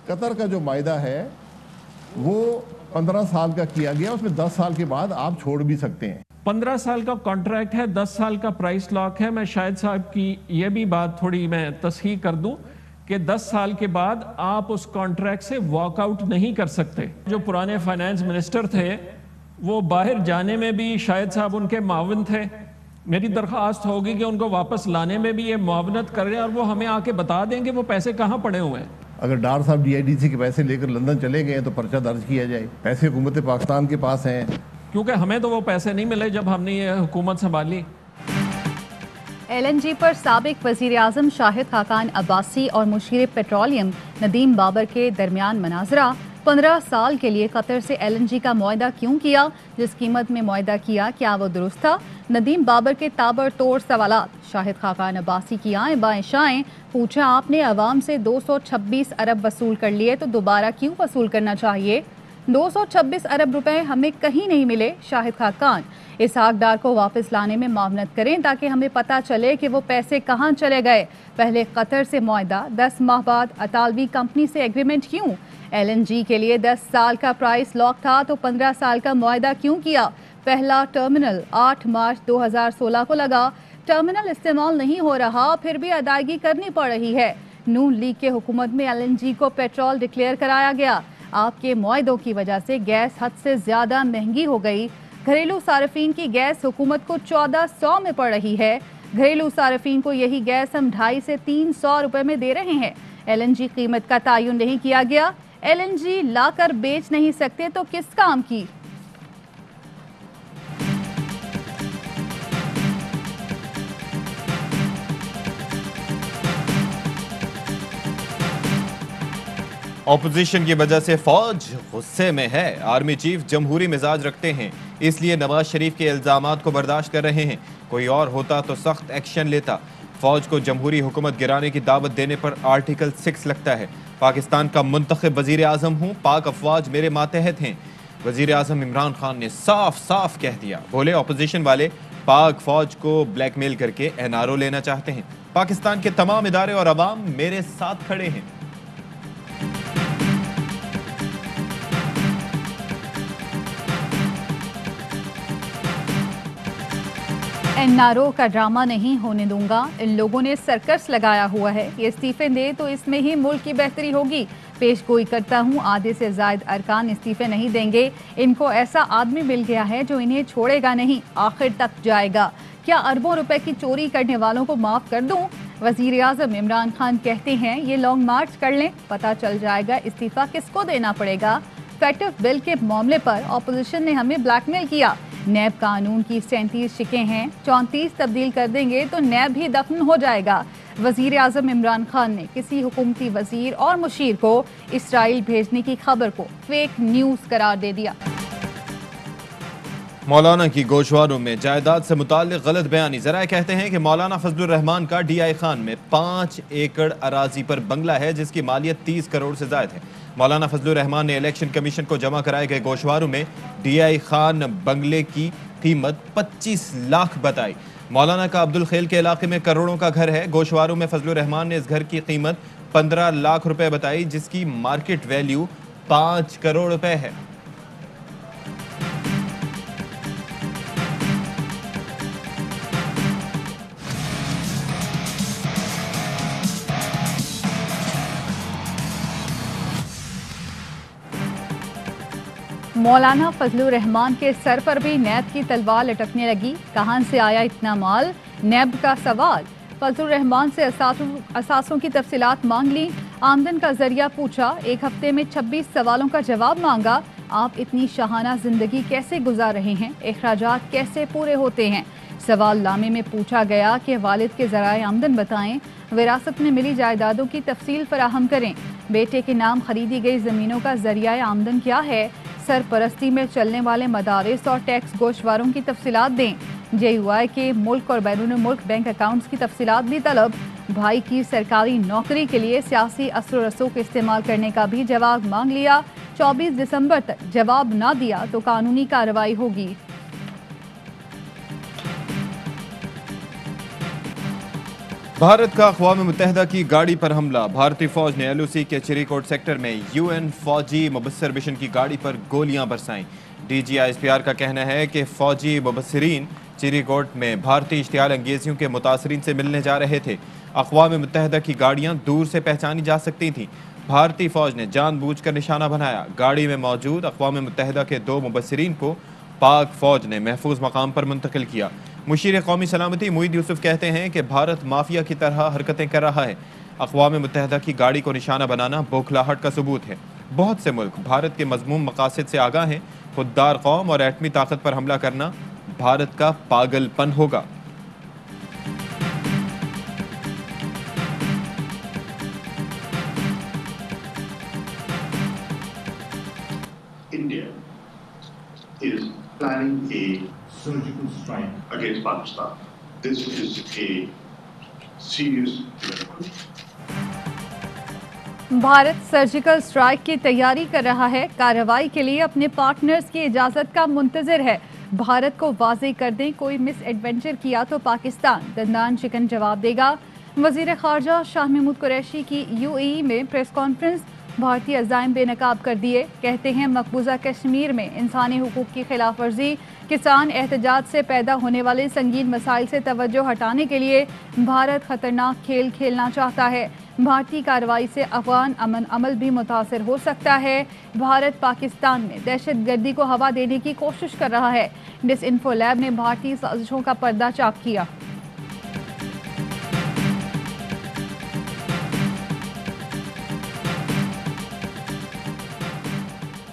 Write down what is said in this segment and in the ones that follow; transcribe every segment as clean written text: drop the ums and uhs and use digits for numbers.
Qatar का जो मायदा है वो 15 साल का किया गया, उसमें 10 साल के बाद आप छोड़ भी सकते हैं। 15 साल का कॉन्ट्रैक्ट है, 10 साल का प्राइस लॉक है। मैं शाहिद साहब की यह भी बात थोड़ी मैं तस्हीह कर दूं कि 10 साल के बाद आप उस कॉन्ट्रैक्ट से वॉकआउट नहीं कर सकते। जो पुराने फाइनेंस मिनिस्टर थे वो बाहर जाने में भी शाहिद साहब उनके मावन थे। मेरी दरख्वास्त होगी कि उनको वापस लाने में भी ये मुआवनत करें और वो हमें आके बता देंगे वो पैसे कहाँ पड़े हुए हैं। अगर डार साहब DIDC के पैसे लेकर लंदन चले गए तो पर्चा दर्ज किया जाए। पैसे हुकूमत पाकिस्तान के पास हैं, क्योंकि हमें तो वो पैसे नहीं मिले जब हमने ये हुकूमत संभाली। LNG पर साबिक वज़ीर आज़म शाहिद खाकान अब्बासी और मुशीर पेट्रोलियम नदीम बाबर के दरमियान मनाजरा। 15 साल के लिए कतर से LNG का मुआहदा क्यों किया, जिस कीमत में मुआहदा किया क्या वो दुरुस्त था? नदीम बाबर के ताबड़तोड़ सवालात। शाहिद खाकान अब्बासी की आएँ बाएँ शाएँ। पूछा, आपने अवाम से 226 अरब वसूल कर लिए तो दोबारा क्यों वसूल करना चाहिए? 226 अरब रुपए हमें कहीं नहीं मिले। शाहिद खाकान, इसहाक डार को वापस लाने में मावनत करें ताकि हमें पता चले कि वो पैसे कहाँ चले गए। पहले कतर से मुआहदा, 10 माह बाद अतालवी कंपनी से एग्रीमेंट क्यों? LNG के लिए 10 साल का प्राइस लॉक था तो 15 साल का मुआहदा क्यों किया? पहला टर्मिनल 8 मार्च 2016 को लगा। टर्मिनल इस्तेमाल नहीं हो रहा, फिर भी अदायगी करनी पड़ रही है। नून लीग के हुकूमत में LNG को पेट्रोल डिक्लेयर कराया गया। आपके मुआहदों की वजह से गैस हद से ज़्यादा महंगी हो गई। घरेलू सार्फिन की गैस हुकूमत को 1400 में पड़ रही है। घरेलू सार्फिन को यही गैस हम 250 से 300 रुपए में दे रहे हैं। LNG कीमत का तयन नहीं किया गया। LNG लाकर बेच नहीं सकते तो किस काम की? ऑपोजिशन की वजह से फौज गुस्से में है। आर्मी चीफ जमहूरी मिजाज रखते हैं, इसलिए नवाज शरीफ के इल्जामात को बर्दाश्त कर रहे हैं। कोई और होता तो सख्त एक्शन लेता। फौज को जमहूरी हुकूमत गिराने की दावत देने पर आर्टिकल 6 लगता है। पाकिस्तान का मुंतखब वजीर आजम हूँ, पाक अफवाज मेरे मातहत हैं। वजीर आजम इमरान खान ने साफ साफ कह दिया। बोले, ऑपोजिशन वाले पाक फौज को ब्लैकमेल करके NRO लेना चाहते हैं। पाकिस्तान के तमाम इदारे और अवाम मेरे साथ खड़े हैं। NRO का ड्रामा नहीं होने दूंगा। इन लोगों ने सर्कस लगाया हुआ है। ये इस्तीफे दे तो इसमें ही मुल्क की बेहतरी होगी। पेश गोई करता हूँ, आधे से जायद अरकान इस्तीफे नहीं देंगे। इनको ऐसा आदमी मिल गया है जो इन्हें छोड़ेगा नहीं, आखिर तक जाएगा। क्या अरबों रुपए की चोरी करने वालों को माफ कर दूं? वजीर आजम इमरान खान कहते हैं ये लॉन्ग मार्च कर लें, पता चल जाएगा इस्तीफा किसको देना पड़ेगा। फैक्टिव बिल के मामले पर अपोजिशन ने हमें ब्लैकमेल किया। नैब कानून की 37 शिकें हैं, 34 तब्दील कर देंगे तो नैब भी दफन हो जाएगा। वजीर आजम इमरान खान ने किसी हुकूमती वजीर और मुशीर को इसराइल भेजने की खबर को फेक न्यूज करार दे दिया। मौलाना की गोशवारों में जायदाद से मुताल्लिक गलत बयानी। जरा कहते हैं कि मौलाना फजलुर रहमान का DI खान में 5 एकड़ अराजी पर बंगला है जिसकी मालियत 30 करोड़ से ज्यादा है। मौलाना फजलुर रहमान ने इलेक्शन कमीशन को जमा कराए गए गोशवारों में DI खान बंगले की कीमत 25 लाख बताई। मौलाना का अब्दुल खेल के इलाके में करोड़ों का घर है। गोशवारों में फजलुर रहमान ने इस घर की कीमत 15 लाख रुपए बताई जिसकी मार्केट वैल्यू 5 करोड़ रुपए है। मौलाना फजलुर रहमान के सर पर भी नैब की तलवार लटकने लगी। कहां से आया इतना माल? नैब का सवाल। फजलुर रहमान से असासों की तफसीलात मांग ली। आमदन का जरिया पूछा। एक हफ्ते में 26 सवालों का जवाब मांगा। आप इतनी शाहाना जिंदगी कैसे गुजार रहे हैं? अखराजात कैसे पूरे होते हैं? सवाल नामे में पूछा गया कि वालिद के ज़राए आमदन बताएं, विरासत में मिली जायदादों की तफसील फराहम करें, बेटे के नाम खरीदी गई ज़मीनों का जरिया आमदन क्या है, सरपरस्ती में चलने वाले मदारिस और टैक्स गोशवारों की तफसीलात दें। JUI के मुल्क और बैरून मुल्क बैंक अकाउंट्स की तफसीलात भी तलब। भाई की सरकारी नौकरी के लिए सियासी असर रसूख इस्तेमाल करने का भी जवाब मांग लिया। 24 दिसंबर तक जवाब ना दिया तो कानूनी कार्रवाई होगी। भारत का अक़वाम मुत्तहिदा की गाड़ी पर हमला। भारतीय फौज ने LOC के चिरीकोट सेक्टर में UN फौजी मुबस्सिर मिशन की गाड़ी पर गोलियां बरसाईं। DG ISPR का कहना है कि फौजी मुबस्सिरीन चिरीकोट में भारतीय इश्तियाल अंगेजियों के मुतासरीन से मिलने जा रहे थे। अक़वाम मुत्तहिदा की गाड़ियां दूर से पहचानी जा सकती थीं। भारतीय फौज ने जानबूझकर निशाना बनाया। गाड़ी में मौजूद अक़वाम मुत्तहिदा के 2 मुबस्सिरीन को पाक फौज ने महफूज मकाम पर मुंतकिल किया। मुशीर कौमी सलामती मुईद यूसुफ कहते हैं कि भारत माफिया की तरह हरकतें कर रहा है। अक़वाम मुत्तहिदा की गाड़ी को निशाना बनाना बौखलाहट का सबूत है। बहुत से मुल्क भारत के मज़मूम मकासद से आगाह हैं। खुददार कौम और एटमी ताकत पर हमला करना भारत का पागलपन होगा। India is planning a surgical strike against Pakistan. This is a serious development. Bharat surgical strike की तैयारी कर रहा है। कार्रवाई के लिए अपने पार्टनर्स की इजाजत का मुंतजर है। भारत को वाज़ेह कर दें, कोई मिस एडवेंचर किया तो पाकिस्तान दंदान चिकन जवाब देगा। वज़ीर ख़ारजा शाह महमूद कुरैशी की UAE में प्रेस कॉन्फ्रेंस। भारतीय अज़ाइम बेनकाब कर दिए। कहते हैं मकबूजा कश्मीर में इंसानी हुकूक की खिलाफ वर्जी, किसान एहतजाज से पैदा होने वाले संगीन मसाइल से तवज्जो हटाने के लिए भारत खतरनाक खेल खेलना चाहता है। भारतीय कार्रवाई से अफगान अमन अमल भी मुतासर हो सकता है। भारत पाकिस्तान में दहशत गर्दी को हवा देने की कोशिश कर रहा है। डिसइंफो लैब ने भारतीय साजिशों का पर्दा चाक किया।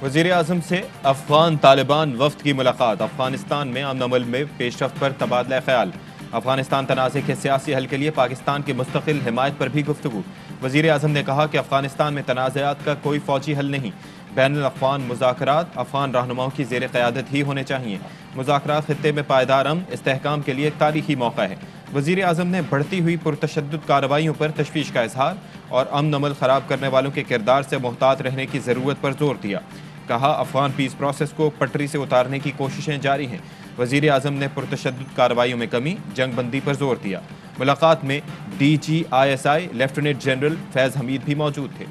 वज़ीर आज़म से अफ़गान तालिबान वफ़द की मुलाकात। अफ़गानिस्तान में अमन अमल में पेशरफ्त पर तबादला ख्याल। अफ़गानिस्तान तनाज़े के सियासी हल के लिए पाकिस्तान की मुस्तकिल हिमायत पर भी गुफ्तगू। वज़ीर आज़म ने कहा कि अफ़गानिस्तान में तनाज़ात का कोई फ़ौजी हल नहीं। बैनुल अक़वामी मुज़ाकरात अफ़गान रहनुमाओं की ज़ेर क़यादत ही होने चाहिए। मुज़ाकरात ख़ित्ते में पायदार अमन इस्तेहकाम के लिए एक तारीख़ी मौका है। वज़ीर आज़म ने बढ़ती हुई पुरतशद्दुद कार्रवाइयों पर तशवीश का इजहार और अमन अमल ख़राब करने वालों के किरदार से मुहतात रहने की ज़रूरत पर जोर दिया। कहा, अफ़गान पीस प्रोसेस को पटरी से उतारने की कोशिशें जारी हैं। वज़ीर आज़म ने पुरतशद्दुद कार्रवाइयों में कमी, जंग बंदी पर जोर दिया। मुलाकात में DG ISI लेफ्टिनेंट जनरल फैज़ हमीद भी मौजूद थे।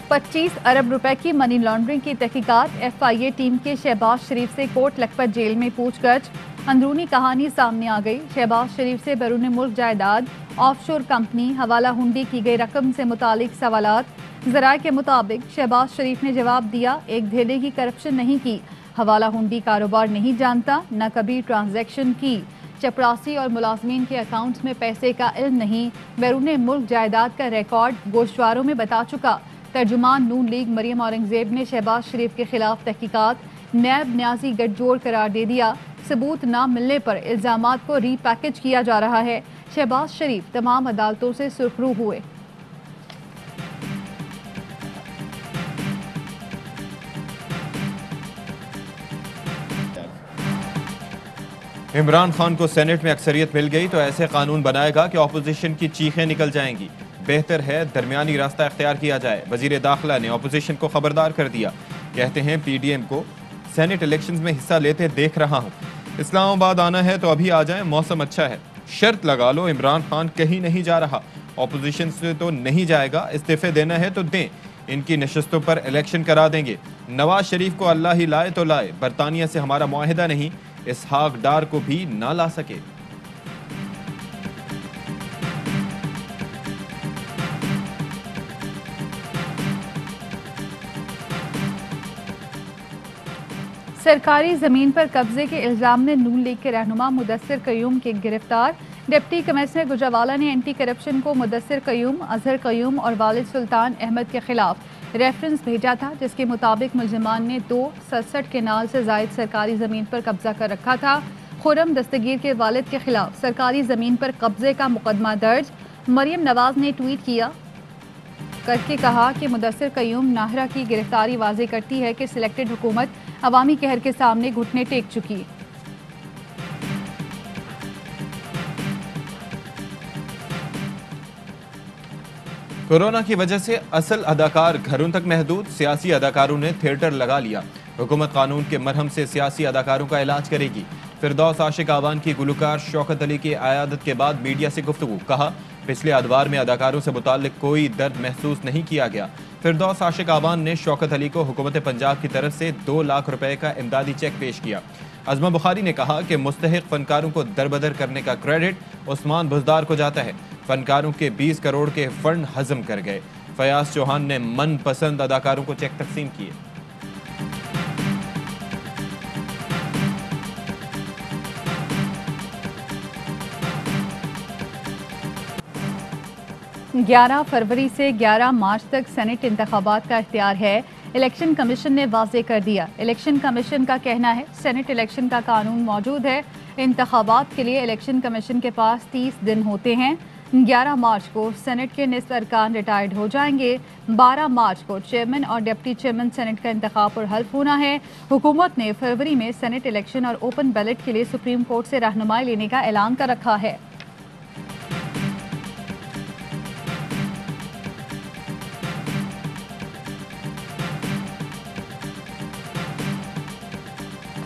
₹25 अरब की मनी लॉन्ड्रिंग की तहकीकात। FIA टीम के शहबाज शरीफ से कोट लखपत जेल में पूछगछ। अंदरूनी कहानी सामने आ गई। शहबाज शरीफ से बैरून मुल्क जायदाद, ऑफशोर कंपनी, हवाला हुंडी की गई रकम से मुतालिक सवालात। ज़राए के मुताबिक शहबाज शरीफ ने जवाब दिया, एक धेले की करप्शन नहीं की, हवाला हुंडी कारोबार नहीं जानता, न कभी ट्रांजैक्शन की, चपरासी और मुलाजमीन के अकाउंट्स में पैसे का इल्म नहीं, बैरून मुल्क जायदाद का रिकॉर्ड गोश्तवारों में बता चुका। तर्जुमान नून लीग मरियम औरंगजेब ने शहबाज शरीफ के खिलाफ तहकीकात नैब न्याजी गठजोड़ करार दे दिया। सबूत न मिलने पर इल्जामात को रीपैकेज किया जा रहा है। शहबाज शरीफ तमाम अदालतों से सुरखरू हुए। इमरान खान को सेनेट में अक्सरियत मिल गई तो ऐसे कानून बनाएगा कि अपोजिशन की चीखें निकल जाएंगी। बेहतर है दरमियानी रास्ता इख्तियार किया जाए। वजीर दाखिला ने अपोजिशन को खबरदार कर दिया। कहते हैं PDM को सेनेट इलेक्शंस में हिस्सा लेते देख रहा हूं। इस्लामाबाद आना है तो अभी आ जाए, मौसम अच्छा है। शर्त लगा लो, इमरान खान कहीं नहीं जा रहा, अपोजिशन से तो नहीं जाएगा, इस्तीफे देना है तो दें, इनकी नशस्तों पर इलेक्शन करा देंगे। नवाज शरीफ को अल्लाह ही लाए तो लाए, बरतानिया से हमारा मुआहिदा नहीं, इसहाक डार को भी ना ला सके। सरकारी जमीन पर कब्जे के इल्जाम में नून लीग के रहनुमा मुदस्सिर कयूम के गिरफ्तार। डिप्टी कमिश्नर गुजरावाला ने एंटी करप्शन को मुदस्सिर कयूम, अजहर कयूम और वालिद सुल्तान अहमद के खिलाफ रेफरेंस भेजा था, जिसके मुताबिक मुलजमान ने 267 केनाल से जायद सरकारी जमीन पर कब्जा कर रखा था। खुर्रम दस्तगीर के वालिद के खिलाफ सरकारी जमीन पर कब्जे का मुकदमा दर्ज। मरियम नवाज ने ट्वीट किया करके कहा कि मुदस्सिर कयूम नाहरा की गिरफ्तारी वाज़ेह करती है कि सिलेक्टेड हुकूमत अवामी कहर के सामने घुटने टेक चुकी। कोरोना की वजह से असल अदाकार घरों तक महदूद, सियासी अदाकारों ने थिएटर लगा लिया। हुकूमत कानून के मरहम से सियासी अदाकारों का इलाज करेगी। फिरदौस आशिक आवान की गुलकार शौकत अली की आयादत के बाद मीडिया से गुफ्तगू, कहा पिछले अदवार में अदाकारों से मुताल्लिक कोई दर्द महसूस नहीं किया गया। फिरदौस आशिक आवान ने शौकत अली को हुकूमत पंजाब की तरफ से 2 लाख रुपए का इमदादी चेक पेश किया। अज़मा बुखारी ने कहा कि मुस्तहिक फनकारों को दरबदर करने का क्रेडिट उस्मान बुज़दार को जाता है। फनकारों के 20 करोड़ के फंड हजम कर गए। फयाज चौहान ने मनपसंद अदाकारों को चेक तकसीम किए। ग्यारह फरवरी से 11 मार्च तक सेनेट इंतखाबात का इख्तियार है। इलेक्शन कमीशन ने वाज़े कर दिया। इलेक्शन कमीशन का कहना है सेनेट इलेक्शन का कानून मौजूद है। इंतखाबात के लिए इलेक्शन कमीशन के पास 30 दिन होते हैं। 11 मार्च को सेनेट के निस्फ अरकान रिटायर्ड हो जाएंगे। 12 मार्च को चेयरमैन और डिप्टी चेयरमैन सेनेट का इंतखाब और हल्फ होना है। हुकूमत ने फरवरी में सेनेट इलेक्शन और ओपन बैलेट के लिए सुप्रीम कोर्ट से रहनुमाई लेने का ऐलान कर रखा है।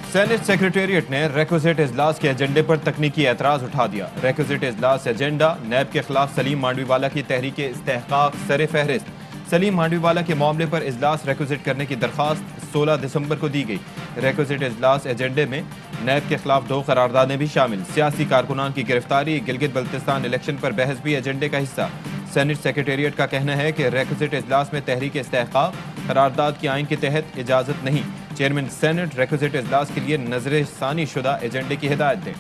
सेनेट सेक्रेटेरिएट ने रेक्विजिट इजलास के एजेंडे पर तकनीकी एतराज उठा दिया। रेक्विजिट इजलास एजेंडा नैब के खिलाफ सलीम मांडवीवाला की तहरीक इस्तेहकाक सर फहरिस्त। सलीम मांडवीवाला के मामले पर इजलास रेक्विजिट करने की दरख्वास्त 16 दिसंबर को दी गई। रेक्विजिट इजलास एजेंडे में नैब के खिलाफ 2 करारदादें भी शामिल। सियासी कारकुनान की गिरफ्तारी, गिलगित बल्तिस्तान इलेक्शन पर बहस भी एजेंडे का हिस्सा। सेनेट सेक्रेटेरिएट का कहना है कि रेक्विजिट इजलास में तहरीक इस्तेहकाक करारदाद की आइन के तहत इजाज़त नहीं। चेयरमैन सेनेट रेक्विजिट इजलास के लिए नजर सानी शुदा एजेंडे की हिदायत दें।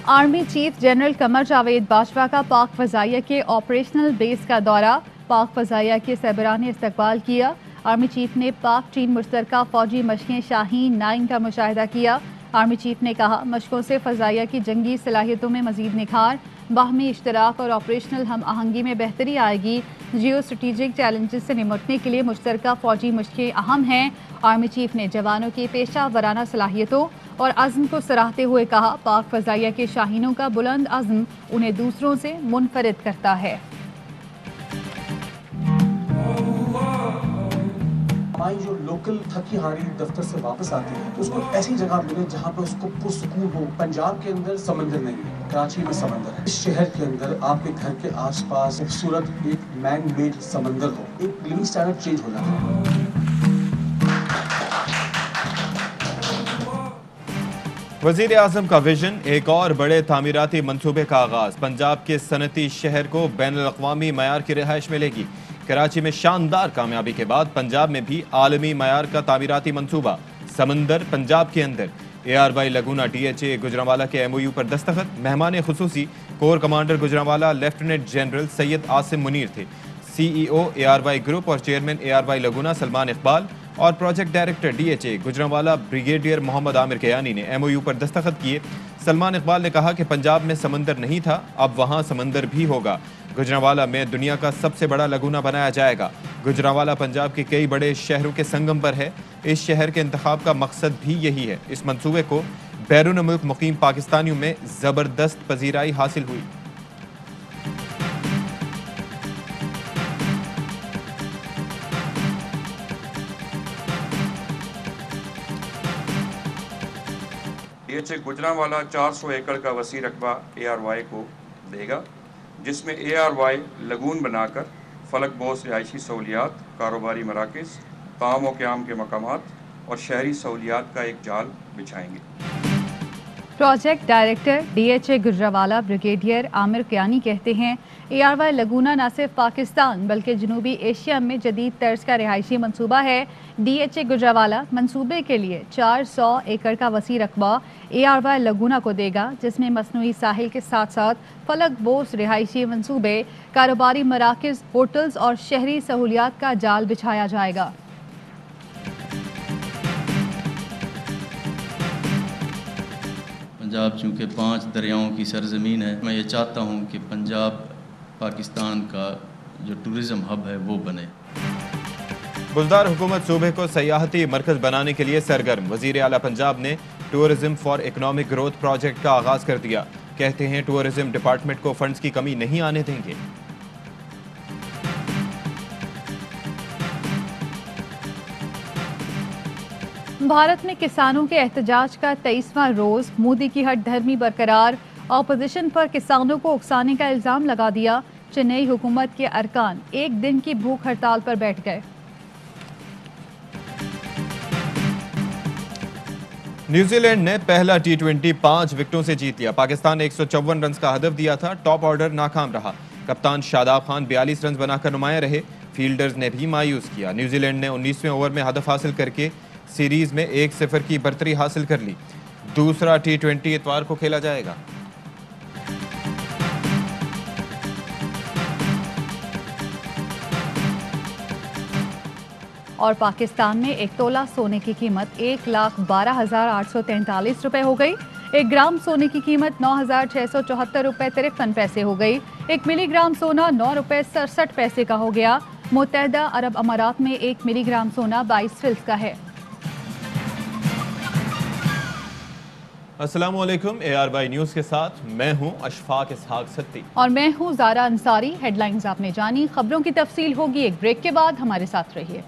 Army chief general Qamar Javed Bajwa का पाक फजाइया के ऑपरेशनल बेस का दौरा। पाक फजाइया के सरबराह ने इस्तकबाल किया। आर्मी चीफ ने पाक चीन मुश्तरका फौजी मशकें शाहीन 9 का मुशाहिदा किया। आर्मी चीफ ने कहा मशकों से फजाइया की जंगी सलाहियतों में मजीद निखार, बाहमी इश्तराक और ऑपरेशनल हम आहंगी में बेहतरी आएगी। जियो स्ट्रेटिजिक चैलेंजेस से निपटने के लिए मुश्तरका फौजी मशकें अहम हैं। आर्मी चीफ ने जवानों की पेशा वराना सलाहियतों और अज़्म को सराहते हुए कहा पाक फजाइया के शाहीनों का बुलंद अज़्म उन्हें दूसरों से मुनफरिद करता है। हमारी जो लोकल थकी हारी दफ्तर से वापस आती है तो उसको ऐसी जगह मिले जहाँ पे उसको पुरसुकून हो। पंजाब के अंदर समंदर नहीं है, कराची में समंदर है। इस शहर के अंदर आपके घर के आसपास खूबसूरत एक मैन मेड समंदर हो, एक लिविंग स्टैंडर्ड चेंज हो जाता है। वज़ीर आज़म का विजन, एक और बड़े तामीराती मंसूबे का आगाज। पंजाब के सनती शहर को बैनुल-अक़वामी मयार की रिहाइश मिलेगी। कराची में शानदार कामयाबी के बाद पंजाब में भी आलमी मयार का तामीराती मंसूबा। समंदर पंजाब के अंदर। ARY लगूना DHA गुजरांवाला के MOU पर दस्तखत। मेहमान खुसूसी corps commander Gujranwala lieutenant general Syed Asim Munir थे। CEO ARY ग्रुप और chairman ARY Laguna Salman Iqbal और project director DHA Gujranwala brigadier Mohammad Aamir Kayani ने MOU पर दस्तखत किए। सलमान इकबाल ने कहा कि पंजाब में समंदर नहीं था, अब वहाँ समंदर भी होगा। गुजरांवाला में दुनिया का सबसे बड़ा लगूना बनाया जाएगा। गुजरांवाला पंजाब के कई बड़े शहरों के संगम पर है। इस शहर के इंतखाब का मकसद भी यही है। इस मंसूबे को बैरून मुल्क मुकीम पाकिस्तानियों में ज़बरदस्त पजीराई हासिल हुई। DHA गुजरांवाला 400 एकड़ का वसी रकबा ARY को देगा, जिसमें ARY लगून बनाकर फलक बोस रिहायशी सहूलियात, कारोबारी मराकज़, ताम व क़याम के मकामात और शहरी सहूलियात का एक जाल बिछाएंगे। Project director DHA Gujranwala brigadier Aamir Kayani कहते हैं ARY लगूना न सिर्फ पाकिस्तान बल्कि जनूबी एशिया में जदीद तर्ज का रिहायशी मंसूबा है। DHA गुजरांवाला मंसूबे के लिए 400 एकड़ का वसी रकबा ARY लगूना को देगा, जिसमें मसनूई साहिल के साथ साथ फलक बोस रिहायशी मंसूबे, कारोबारी मराकज़, होटल्स और शहरी सहूलियात का जाल बिछाया जाएगा। पंजाब चूँकि 5 दरियाओं की सरजमीन है, मैं ये चाहता हूँ कि पंजाब पाकिस्तान का जो टूरिज़म हब है वो बने। बुज़दार हुकूमत सूबे को सयाहती मरकज बनाने के लिए सरगर्म। वज़ीर आला पंजाब ने tourism for economic growth project का आगाज कर दिया। कहते हैं टूरिज्म डिपार्टमेंट को फंड्स की कमी नहीं आने देंगे। भारत में किसानों के एहतजाज का 23वां रोज, मोदी की हट धर्मी बरकरार। ऑपोजिशन पर किसानों को उकसाने का इल्जाम लगा दिया। चेन्नई हुकूमत के अरकान एक दिन की भूख हड़ताल पर बैठ गए। न्यूजीलैंड ने पहला T20 5 विकेटों से जीत लिया। पाकिस्तान ने 154 रन का हदफ दिया था। टॉप ऑर्डर नाकाम रहा। कप्तान शादाब खान 42 रन बनाकर नुमाया रहे। फील्डर्स ने भी मायूस किया। न्यूजीलैंड ने 19वें ओवर में हदफ हासिल करके सीरीज में 1-0 की बरतरी हासिल कर ली। दूसरा T20 इतवार को खेला जाएगा। और पाकिस्तान में एक तोला सोने की कीमत 1,12,843 रुपए हो गई। 1 ग्राम सोने की कीमत 9,674 रुपए 53 पैसे हो गई। 1 मिलीग्राम सोना 9 रुपए 67 पैसे का हो गया। मुत्तहदा अरब अमारात में 1 मिलीग्राम सोना 22 फिल्स का है। अस्सलाम वालेकुम। ARY न्यूज़ के साथ मैं हूं अशफाक इसहाक सत्ती और मैं हूं ज़ारा अंसारी। हेडलाइंस आपने जानी, खबरों की तफसील होगी एक ब्रेक के बाद। हमारे साथ रहिए।